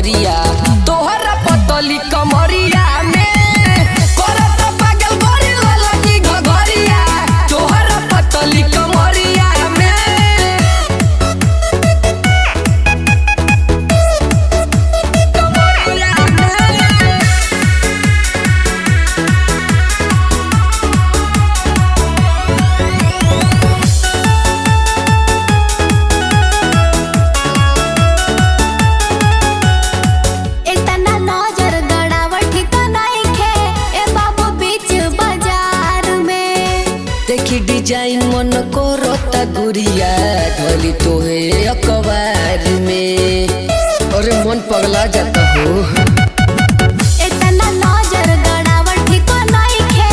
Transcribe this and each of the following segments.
घघरिया तोहरा पतली कमरिया में करत पागल गोरी ललकी घघरिया तोहरा पतली कमरिया में कमरिया देखी डिजाइन मन को रोता गुड़िया ढोली तोहे अखबार में अरे मन पगला जाता हो इतना नजर गड़ावट ठिको नइखे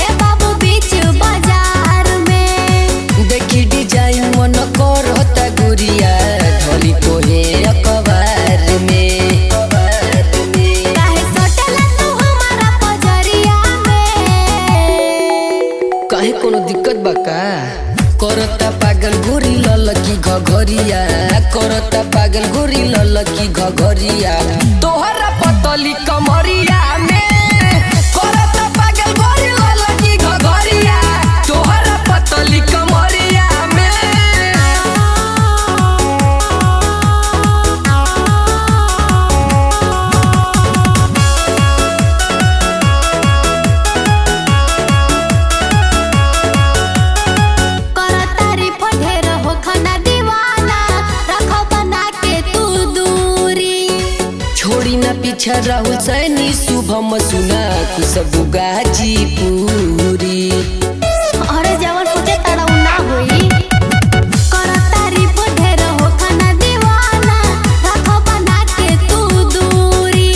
ए बाबू बीच बाजार में देखी डिजाइन मन को रोता गुड़िया ढोली तोहे अखबार में काहे सटला तू हमारा पजरिया में काहे कोनो दिक्कत बा का करता पागल गोरी ललकी घघरिया करता पागल गोरी ललकी घघरिया तोहरा पतली कमरिया में करता पागल गोरी ललकी घघरिया तोहरा पतली कमरिया में छोड़ी ना पीछा राहुल सैनी शुभम सुना सब गाजीपुरी अरे जवन सोचे तारा ना होई करतारी पढ़े रहो खाना दीवाना रखो बना के तू दूरी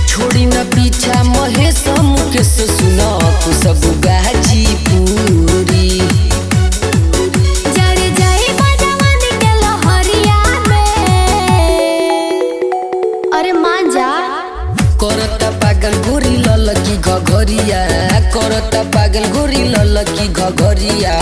छोड़ी ना पीछा महेश मुकेश सुना सब गाजीपुरी जरे जाई बजवानी के लहरिया में अरे मान जा करता पागल गोरी ललकी घघरिया करता पागल गोरी ललकी घघरिया